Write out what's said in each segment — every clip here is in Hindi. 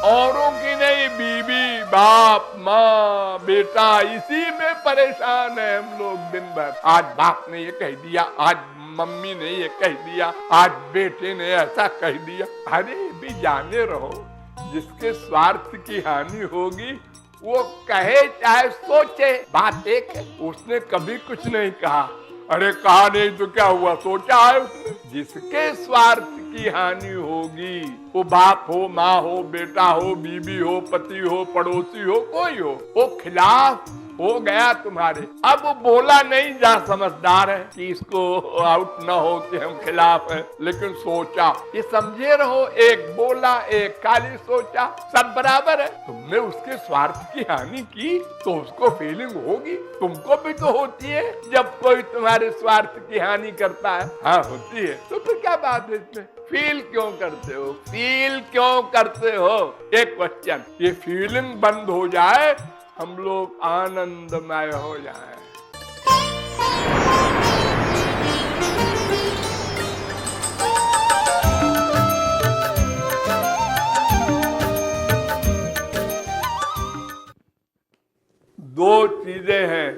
औरों की नहीं, बीवी बाप माँ बेटा, इसी में परेशान है हम लोग दिन भर। आज बाप ने ये कह दिया, आज मम्मी ने ये कह दिया, आज बेटे ने ऐसा कह दिया। अरे भी जाने रहो, जिसके स्वार्थ की हानि होगी वो कहे चाहे सोचे, बात एक है। उसने कभी कुछ नहीं कहा, अरे कहा नहीं तो क्या हुआ, सोचा है उसने। जिसके स्वार्थ की हानि होगी, वो बाप हो, माँ हो, बेटा हो, बीवी हो, पति हो, पड़ोसी हो, कोई हो, वो खिलाफ हो गया तुम्हारे। अब वो बोला नहीं जा, समझदार है कि इसको आउट ना हो कि हम खिलाफ है, लेकिन सोचा। ये समझे रहो, एक बोला एक खाली सोचा, सब बराबर है। तुमने उसके स्वार्थ की हानि की तो उसको फीलिंग होगी, तुमको भी तो होती है जब कोई तुम्हारे स्वार्थ की हानि करता है। हाँ होती है, तो फिर क्या बात है इसमें? फील क्यों करते हो, फील क्यों करते हो? एक क्वेश्चन, ये फीलिंग बंद हो जाए, हम लोग आनंदमय हो जाए। दो चीजें हैं,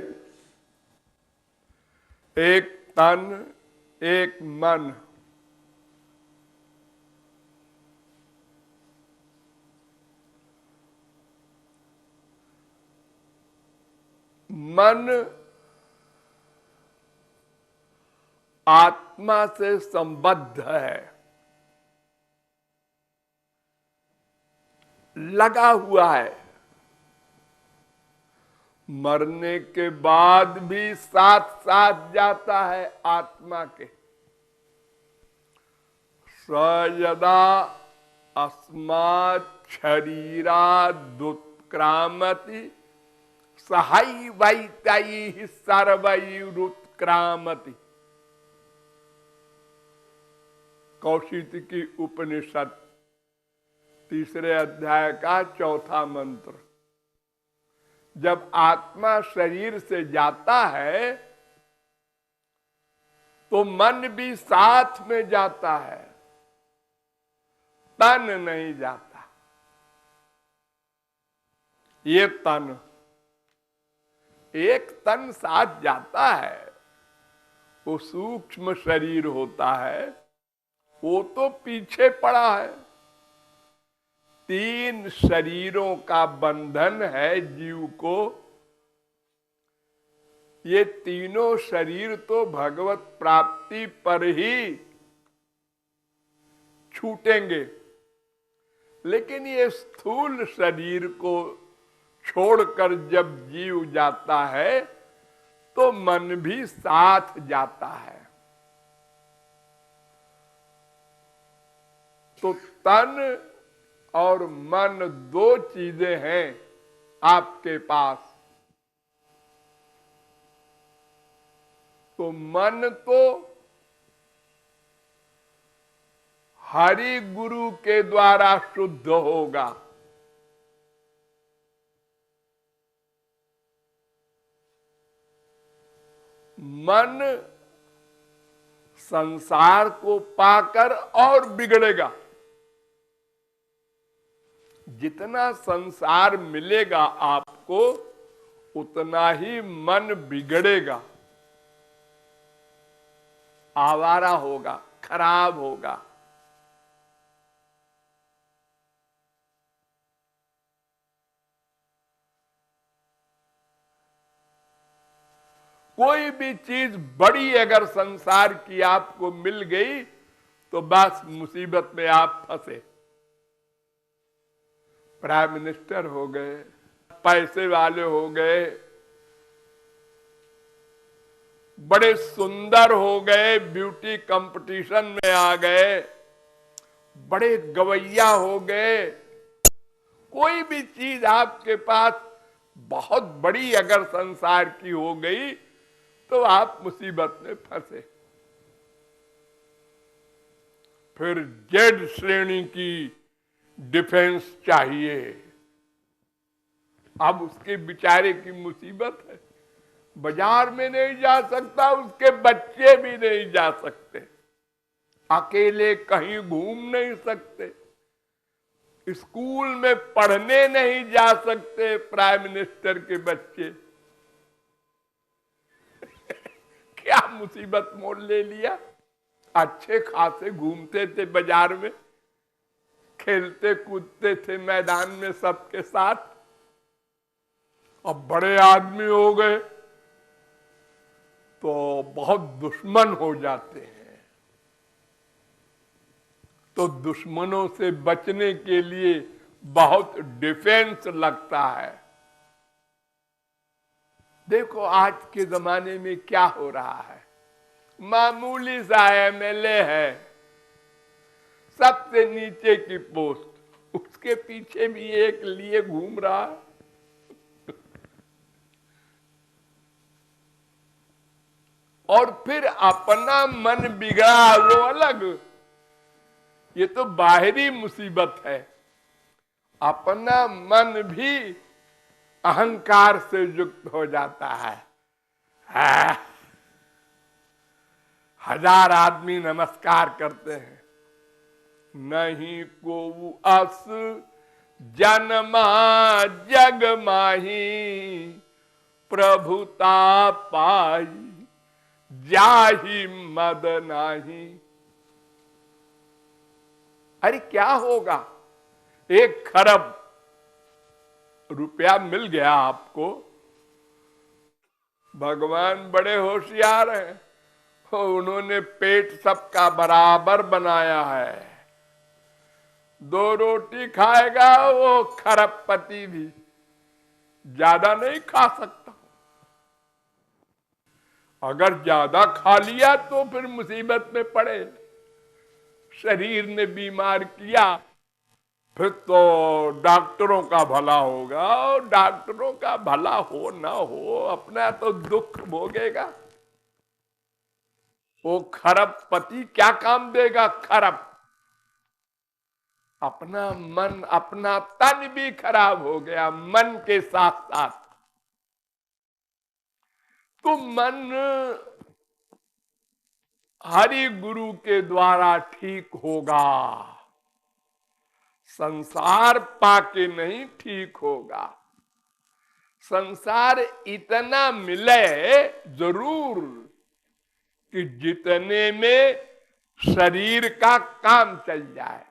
एक तन एक मन। मन आत्मा से संबद्ध है, लगा हुआ है, मरने के बाद भी साथ साथ जाता है आत्मा के। स यदा अस्मात् शरीराद् उत्क्रामति सहैवैतैः सर्वैरुत्क्रामति। कौशिकी उपनिषद 3 अध्याय का 4था मंत्र। जब आत्मा शरीर से जाता है तो मन भी साथ में जाता है, तन नहीं जाता। ये तन, एक तन साथ जाता है, वो सूक्ष्म शरीर होता है, वो तो पीछे पड़ा है। 3 शरीरों का बंधन है जीव को। ये तीनों शरीर तो भगवत प्राप्ति पर ही छूटेंगे, लेकिन ये स्थूल शरीर को छोड़कर जब जीव जाता है तो मन भी साथ जाता है। तो तन और मन 2 चीजें हैं आपके पास। तो मन तो हरि गुरु के द्वारा शुद्ध होगा, मन संसार को पाकर और बिगड़ेगा। जितना संसार मिलेगा आपको उतना ही मन बिगड़ेगा, आवारा होगा, खराब होगा। कोई भी चीज बड़ी अगर संसार की आपको मिल गई तो बस मुसीबत में आप फंसे। प्राइम मिनिस्टर हो गए, पैसे वाले हो गए, बड़े सुंदर हो गए, ब्यूटी कंपटीशन में आ गए, बड़े गवैया हो गए, कोई भी चीज आपके पास बहुत बड़ी अगर संसार की हो गई तो आप मुसीबत में फंसे। फिर जेड श्रेणी की डिफेंस चाहिए। अब उसके बेचारे की मुसीबत है, बाजार में नहीं जा सकता, उसके बच्चे भी नहीं जा सकते, अकेले कहीं घूम नहीं सकते। स्कूल में पढ़ने नहीं जा सकते प्राइम मिनिस्टर के बच्चे। क्या मुसीबत मोड़ ले लिया। अच्छे खासे घूमते थे बाजार में, खेलते कूदते थे मैदान में सबके साथ, अब बड़े आदमी हो गए तो बहुत दुश्मन हो जाते हैं। तो दुश्मनों से बचने के लिए बहुत डिफेंस लगता है। देखो आज के जमाने में क्या हो रहा है, मामूली सा एमएलए है, सबसे नीचे की पोस्ट, उसके पीछे भी एक लिए घूम रहा है। और फिर अपना मन बिगड़ा वो अलग, ये तो बाहरी मुसीबत है। अपना मन भी अहंकार से युक्त हो जाता है। हजार आदमी नमस्कार करते हैं, नहीं को अस जन्मा जग माही, प्रभुता पाई जाहि मद नाही। अरे क्या होगा, 1 खरब रुपया मिल गया आपको, भगवान बड़े होशियार हैं, उन्होंने पेट सबका बराबर बनाया है। 2 रोटी खाएगा वो खरबपति भी, ज्यादा नहीं खा सकता। अगर ज्यादा खा लिया तो फिर मुसीबत में पड़े, शरीर ने बीमार किया, फिर तो डॉक्टरों का भला होगा, और डॉक्टरों का भला हो ना हो अपना तो दुख भोगेगा। वो खरबपति क्या काम देगा, खरब। अपना मन अपना तन भी खराब हो गया, मन के साथ साथ। तो मन हरि गुरु के द्वारा ठीक होगा, संसार पाके नहीं ठीक होगा। संसार इतना मिले जरूर कि जितने में शरीर का काम चल जाए,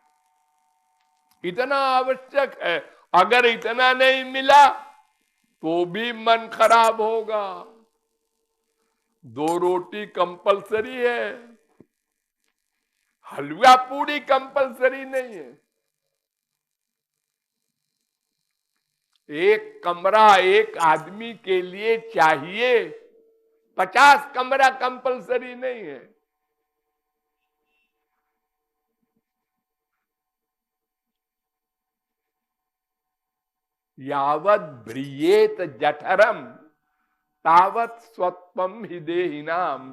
इतना आवश्यक है। अगर इतना नहीं मिला तो भी मन खराब होगा। 2 रोटी कंपलसरी है, हलवा पूरी कंपलसरी नहीं है। एक कमरा एक आदमी के लिए चाहिए, 50 कमरा कंपलसरी नहीं है। यावत भ्रियेत जठरम तावत स्वत्वम ही देहिनाम।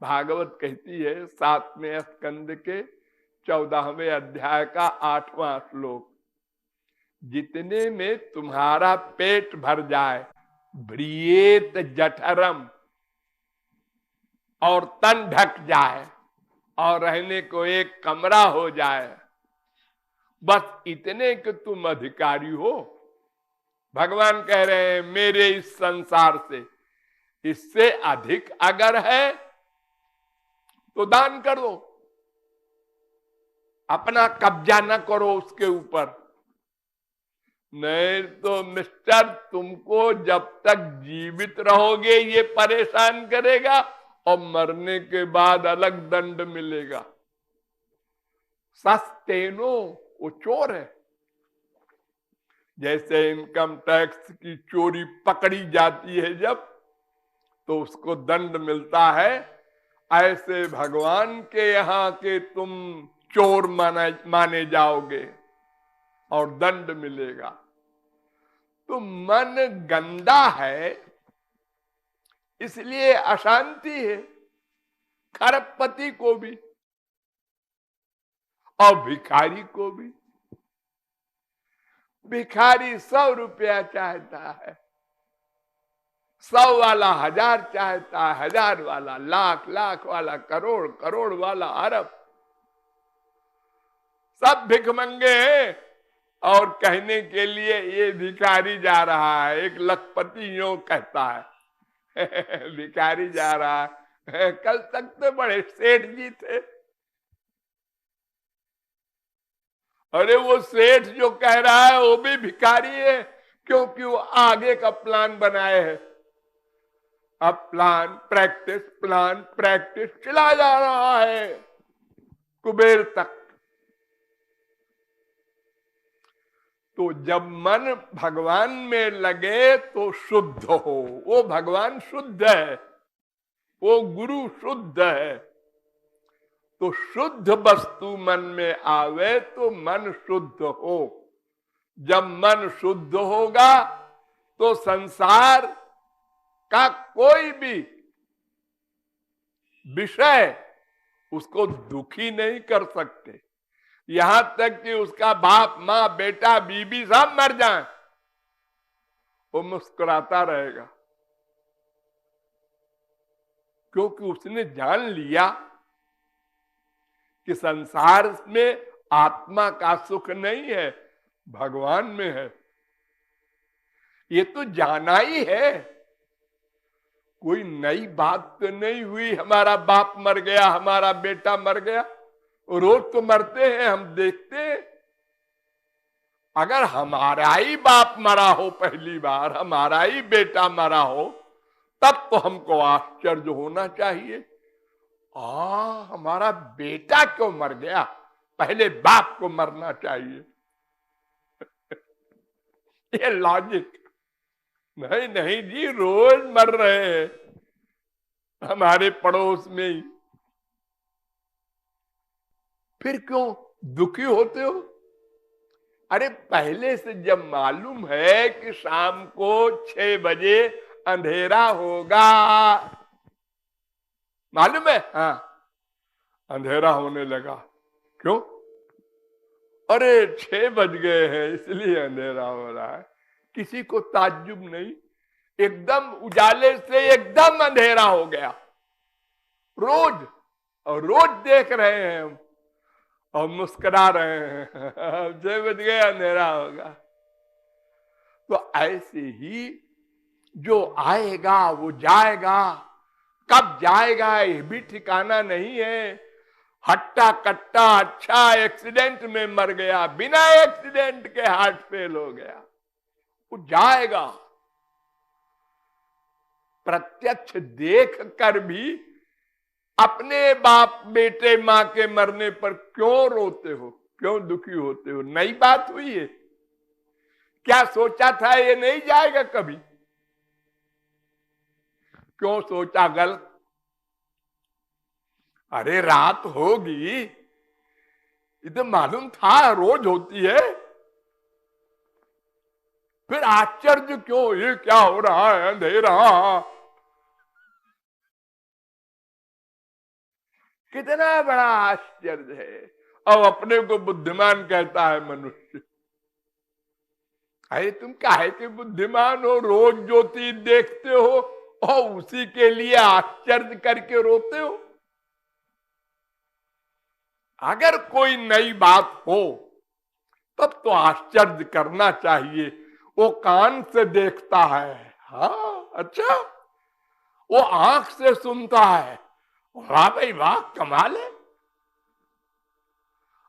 भागवत कहती है 7वें स्कंद के 14वें अध्याय का 8वां श्लोक, जितने में तुम्हारा पेट भर जाए, भ्रियेत जठरम, और तन ढक जाए और रहने को एक कमरा हो जाए, बस इतने कि तुम अधिकारी हो। भगवान कह रहे हैं मेरे इस संसार से इससे अधिक अगर है तो दान कर दो, अपना कब्जा न करो उसके ऊपर। नहीं तो मिस्टर तुमको जब तक जीवित रहोगे ये परेशान करेगा, और मरने के बाद अलग दंड मिलेगा। सस्तेनो, वो चोर है। जैसे इनकम टैक्स की चोरी पकड़ी जाती है जब, तो उसको दंड मिलता है, ऐसे भगवान के यहाँ के तुम चोर माने जाओगे और दंड मिलेगा। तो मन गंदा है, इसलिए अशांति है, खरबपति को भी और भिखारी को भी। भिखारी 100 रुपया चाहता है, 100 वाला 1000 चाहता है, 1000 वाला लाख, लाख वाला करोड़, करोड़ वाला अरब। सब भिखमंगे हैं और कहने के लिए ये भिखारी जा रहा है। एक लखपति यूं कहता है भिखारी जा रहा है। कल तक तो बड़े सेठ जी थे। अरे वो सेठ जो कह रहा है वो भी भिखारी है, क्योंकि वो आगे का प्लान बनाए है। अब प्लान प्रैक्टिस चला जा रहा है कुबेर तक। तो जब मन भगवान में लगे तो शुद्ध हो। वो भगवान शुद्ध है, वो गुरु शुद्ध है। तो शुद्ध वस्तु मन में आवे तो मन शुद्ध हो। जब मन शुद्ध होगा तो संसार का कोई भी विषय उसको दुखी नहीं कर सकते। यहां तक कि उसका बाप मां बेटा बीबी सब मर जाएं, वो मुस्कुराता रहेगा, क्योंकि उसने जान लिया कि संसार में आत्मा का सुख नहीं है, भगवान में है। ये तो जाना ही है, कोई नई बात तो नहीं हुई। हमारा बाप मर गया, हमारा बेटा मर गया, रोज तो मरते हैं, हम देखते हैं। अगर हमारा ही बाप मरा हो पहली बार, हमारा ही बेटा मरा हो, तब तो हमको आश्चर्य होना चाहिए। हमारा बेटा क्यों मर गया, पहले बाप को मरना चाहिए। ये लॉजिक नहीं, नहीं जी, रोज मर रहे हैं हमारे पड़ोस में ही, फिर क्यों दुखी होते हो? अरे पहले से जब मालूम है कि शाम को 6 बजे अंधेरा होगा, मालूम है, हाँ, अंधेरा होने लगा, क्यों? अरे 6 बज गए हैं इसलिए अंधेरा हो रहा है। किसी को ताज्जुब नहीं, एकदम उजाले से एकदम अंधेरा हो गया रोज, और रोज देख रहे हैं हम और मुस्कुरा रहे हैं। 6 बज गए अंधेरा होगा। तो ऐसे ही जो आएगा वो जाएगा, कब जाएगा ये भी ठिकाना नहीं है। हट्टा कट्टा अच्छा एक्सीडेंट में मर गया, बिना एक्सीडेंट के हार्ट फेल हो गया, वो जाएगा। प्रत्यक्ष देख कर भी अपने बाप बेटे मां के मरने पर क्यों रोते हो, क्यों दुखी होते हो? नई बात हुई है क्या? सोचा था ये नहीं जाएगा कभी? क्यों सोचा गलत? अरे रात होगी, ये तो मालूम था रोज होती है, फिर आश्चर्य क्यों? ये क्या हो रहा है, अंधेरा? कितना बड़ा आश्चर्य है। और अपने को बुद्धिमान कहता है मनुष्य। अरे तुम काहे के बुद्धिमान हो? रोज ज्योति देखते हो और उसी के लिए आश्चर्य करके रोते हो। अगर कोई नई बात हो तब तो आश्चर्य करना चाहिए। वो कान से देखता है, हाँ अच्छा, वो आंख से सुनता है, वाह भाई वाह, कमाल है।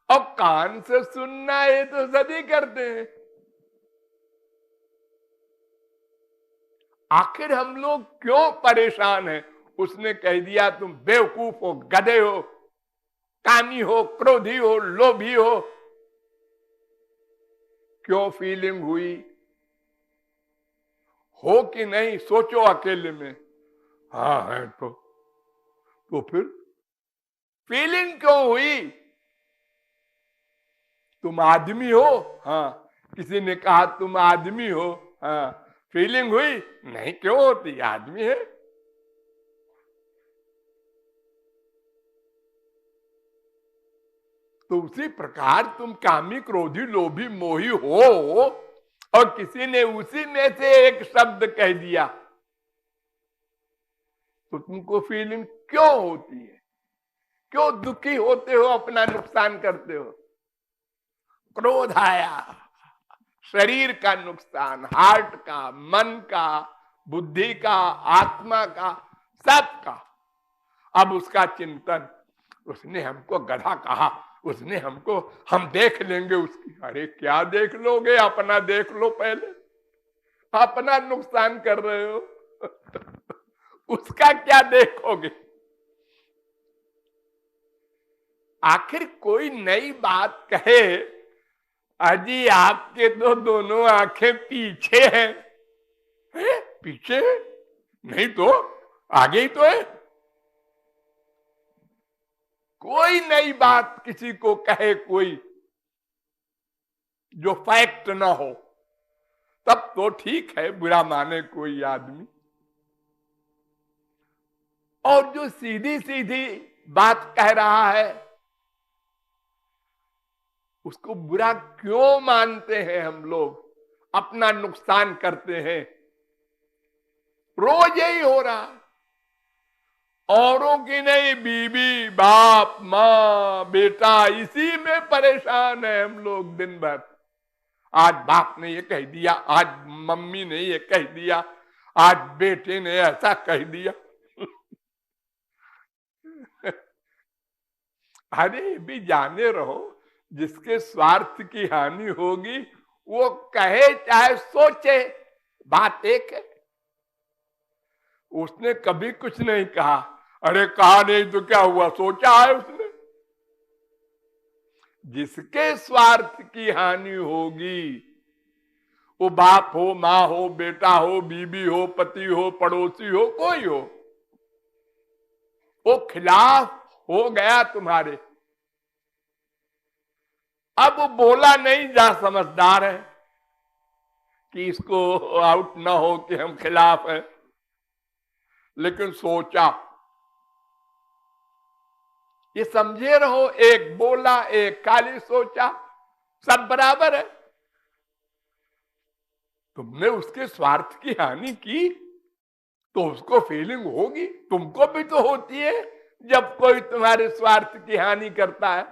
अब कान से सुनना ये तो सभी करते हैं। आखिर हम लोग क्यों परेशान हैं? उसने कह दिया तुम बेवकूफ हो, गधे हो, कामी हो, क्रोधी हो, लोभी हो। क्यों फीलिंग हुई? हो कि नहीं सोचो अकेले में। हाँ है तो फिर फीलिंग क्यों हुई? तुम आदमी हो, हाँ, किसी ने कहा तुम आदमी हो, हाँ, फीलिंग हुई? नहीं, क्यों होती, आदमी है। तो उसी प्रकार तुम कामी क्रोधी लोभी मोही हो, और किसी ने उसी में से एक शब्द कह दिया तो तुमको फीलिंग क्यों होती है? क्यों दुखी होते हो, अपना नुकसान करते हो? क्रोध आया, शरीर का नुकसान, हार्ट का, मन का, बुद्धि का, आत्मा का, सबका। अब उसका चिंतन, उसने हमको गधा कहा, उसने हमको, हम देख लेंगे उसकी। अरे क्या देख लोगे, अपना देख लो पहले, अपना नुकसान कर रहे हो उसका क्या देखोगे। आखिर कोई नई बात कहे, अजी आपके तो दोनों आंखें पीछे हैं। पीछे नहीं तो आगे ही तो है। कोई नई बात किसी को कहे कोई, जो फैक्ट ना हो, तब तो ठीक है, बुरा माने कोई आदमी। और जो सीधी सीधी बात कह रहा है, उसको बुरा क्यों मानते हैं हम लोग, अपना नुकसान करते हैं। रोज यही हो रहा, औरों की नहीं, बीवी, बाप, माँ, बेटा, इसी में परेशान है हम लोग दिन भर। आज बाप ने ये कह दिया, आज मम्मी ने ये कह दिया, आज बेटे ने ऐसा कह दिया अरे भी जाने रहो, जिसके स्वार्थ की हानि होगी वो कहे चाहे सोचे, बात एक है। उसने कभी कुछ नहीं कहा, अरे कहा नहीं तो क्या हुआ, सोचा है उसने। जिसके स्वार्थ की हानि होगी, वो बाप हो, माँ हो, बेटा हो, बीबी हो, पति हो, पड़ोसी हो, कोई हो, वो खिलाफ हो गया तुम्हारे। अब वो बोला नहीं जा, समझदार है कि इसको आउट ना हो कि हम खिलाफ हैं, लेकिन सोचा। ये समझे रहो, एक बोला, एक खाली सोचा, सब बराबर है। तुमने उसके स्वार्थ की हानि की तो उसको फीलिंग होगी, तुमको भी तो होती है जब कोई तुम्हारे स्वार्थ की हानि करता है।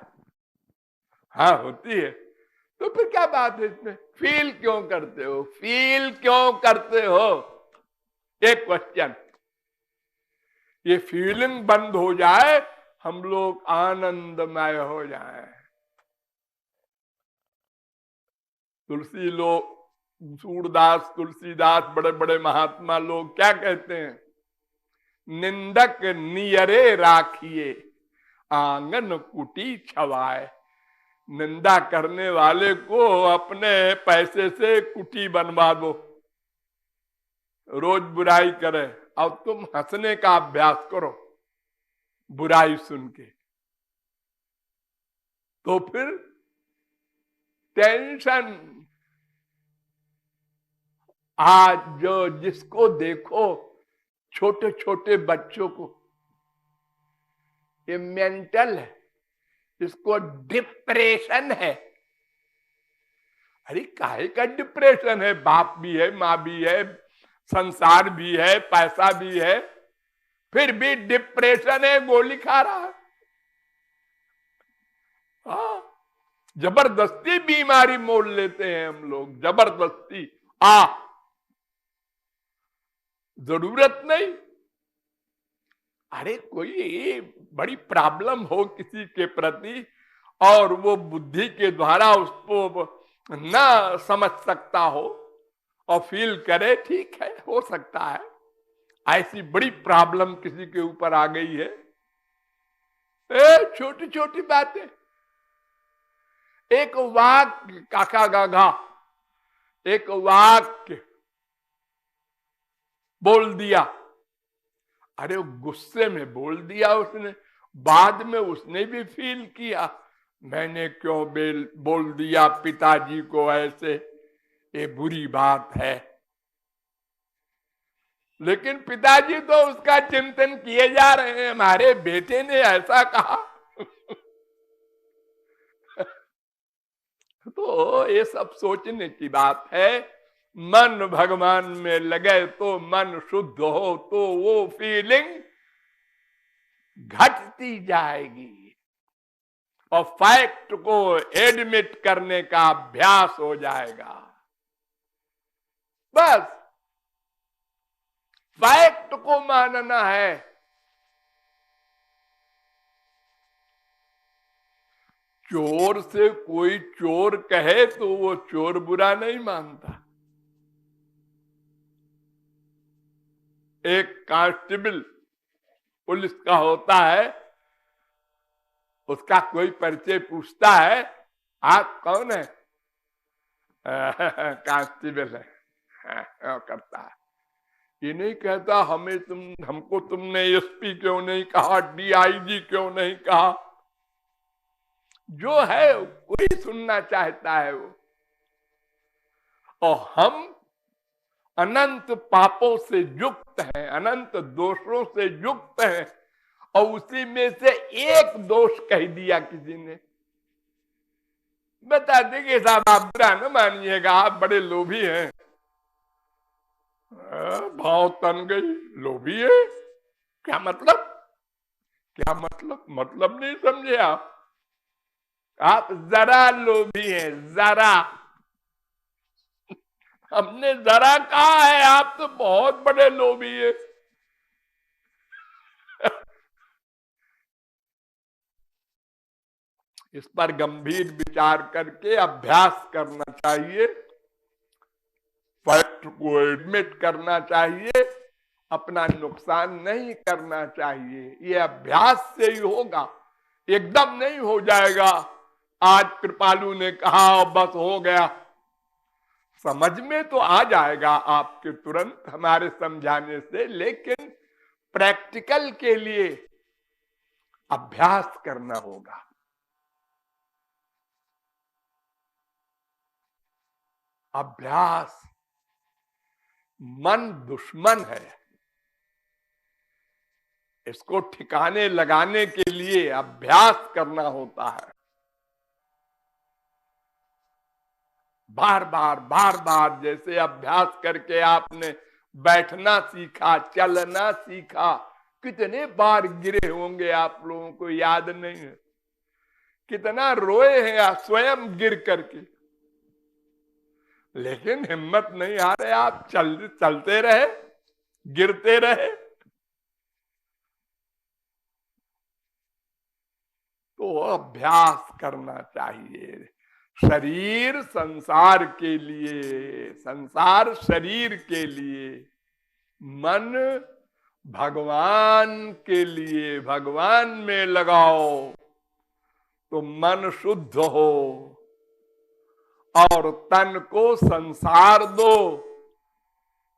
हाँ होती है, तो फिर क्या बात है इसमें, फील क्यों करते हो, फील क्यों करते हो। एक क्वेश्चन, ये फीलिंग बंद हो जाए, हम लोग आनंदमय हो जाए। तुलसी लोग, सूरदास, तुलसीदास, बड़े बड़े महात्मा लोग क्या कहते हैं, निंदक नियरे राखिए, आंगन कुटी छवाए। निंदा करने वाले को अपने पैसे से कुटी बनवा दो, रोज बुराई करे, अब तुम हंसने का अभ्यास करो बुराई सुन के, तो फिर टेंशन। आज जो जिसको देखो, छोटे छोटे बच्चों को, ये मेंटल है, इसको डिप्रेशन है। अरे काहे का डिप्रेशन है, बाप भी है, माँ भी है, संसार भी है, पैसा भी है, फिर भी डिप्रेशन है, गोली खा रहा है। हाँ, जबरदस्ती बीमारी मोल लेते हैं हम लोग, जबरदस्ती। जरूरत नहीं। अरे कोई बड़ी प्रॉब्लम हो किसी के प्रति और वो बुद्धि के द्वारा उसको ना समझ सकता हो और फील करे, ठीक है, हो सकता है। ऐसी बड़ी प्रॉब्लम किसी के ऊपर आ गई है, छोटी छोटी बातें। एक वाक्य, काका गागा, एक वाक्य बोल दिया, अरे गुस्से में बोल दिया उसने, बाद में उसने भी फील किया, मैंने क्यों बोल दिया पिताजी को ऐसे, ये बुरी बात है। लेकिन पिताजी तो उसका चिंतन किए जा रहे हैं, हमारे बेटे ने ऐसा कहा तो ये सब सोचने की बात है। मन भगवान में लगे तो मन शुद्ध हो तो वो फीलिंग घटती जाएगी। और फैक्ट को एडमिट करने का अभ्यास हो जाएगा। बस फैक्ट को मानना है। चोर से कोई चोर कहे तो वो चोर बुरा नहीं मानता। एक कांस्टेबल पुलिस का होता है, उसका कोई परिचय पूछता है, आप कौन है? कांस्टेबल है। करता है, ये नहीं कहता हमको तुमने एसपी क्यों नहीं कहा, डीआईजी क्यों नहीं कहा। जो है कोई सुनना चाहता है वो। और हम अनंत पापों से युक्त हैं, अनंत दोषों से युक्त हैं, और उसी में से एक दोष कह दिया किसी ने, बता देंगे साहब आप बुरा न मानिएगा, आप बड़े लोभी हैं। भाव तन गई, लोभी है क्या मतलब? क्या मतलब? मतलब नहीं समझे आप जरा लोभी हैं, जरा। हमने जरा कहा है, आप तो बहुत बड़े लोभी है। इस पर गंभीर विचार करके अभ्यास करना चाहिए, फैक्ट को एडमिट करना चाहिए, अपना नुकसान नहीं करना चाहिए। ये अभ्यास से ही होगा, एकदम नहीं हो जाएगा। आज कृपालु ने कहा और बस हो गया। समझ में तो आ जाएगा आपके तुरंत हमारे समझाने से, लेकिन प्रैक्टिकल के लिए अभ्यास करना होगा। अभ्यास। मन दुश्मन है, इसको ठिकाने लगाने के लिए अभ्यास करना होता है। बार बार जैसे अभ्यास करके आपने बैठना सीखा, चलना सीखा, कितने बार गिरे होंगे आप लोगों को याद नहीं है। कितना रोए हैं आप स्वयं गिर करके, लेकिन हिम्मत नहीं आ रहे, आप चलते रहे, गिरते रहे। तो अभ्यास करना चाहिए। शरीर संसार के लिए, संसार शरीर के लिए, मन भगवान के लिए। भगवान में लगाओ तो मन शुद्ध हो, और तन को संसार दो,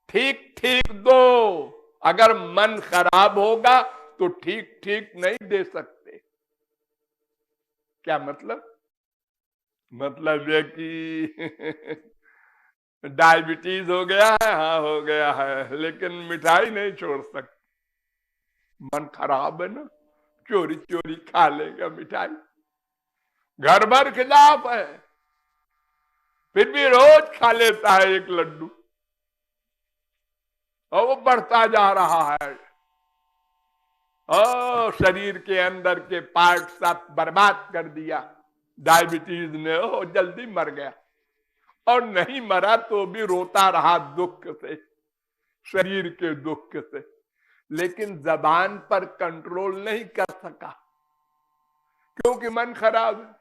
ठीक ठीक दो। अगर मन खराब होगा तो ठीक ठीक नहीं दे सकते। क्या मतलब? मतलब ये कि डायबिटीज हो गया है, हाँ हो गया है, लेकिन मिठाई नहीं छोड़ सकते। मन खराब है ना, चोरी चोरी खा लेगा मिठाई। घर भर खिलाफ है, फिर भी रोज खा लेता है एक लड्डू, और वो बढ़ता जा रहा है। शरीर के अंदर के पार्ट सब बर्बाद कर दिया डायबिटीज ने, जल्दी मर गया। और नहीं मरा तो भी रोता रहा दुख से, शरीर के दुख से, लेकिन जबान पर कंट्रोल नहीं कर सका, क्योंकि मन खराब है।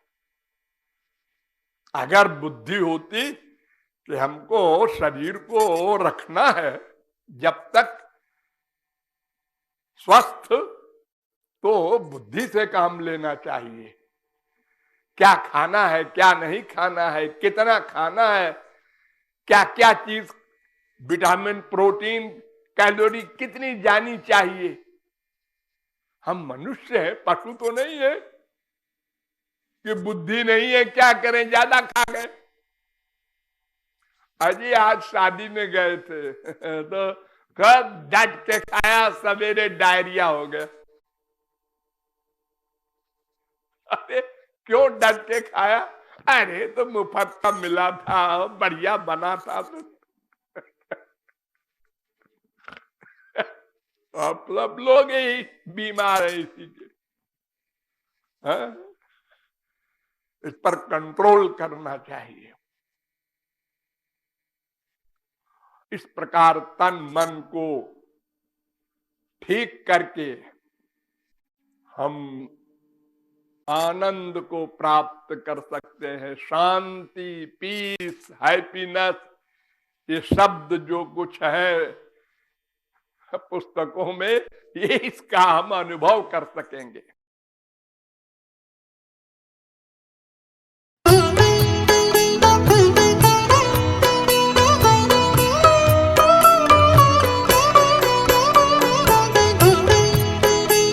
अगर बुद्धि होती कि हमको शरीर को रखना है जब तक स्वस्थ, तो बुद्धि से काम लेना चाहिए। क्या खाना है, क्या नहीं खाना है, कितना खाना है, क्या क्या चीज, विटामिन, प्रोटीन, कैलोरी कितनी जानी चाहिए। हम मनुष्य हैं, पशु तो नहीं है कि बुद्धि नहीं है, क्या करें ज्यादा खा गए। अजी आज शादी में गए थे तो कब डट के खाया, सवेरे डायरिया हो गया। अरे क्यों डट के खाया? अरे तो मुफ्त का मिला था, बढ़िया बना था तो मतलब लोग ही बीमार है इसी के। हाँ? इस पर कंट्रोल करना चाहिए। इस प्रकार तन मन को ठीक करके हम आनंद को प्राप्त कर सकते हैं। शांति, पीस, हैप्पीनेस, ये शब्द जो कुछ है पुस्तकों में, ये इसका हम अनुभव कर सकेंगे।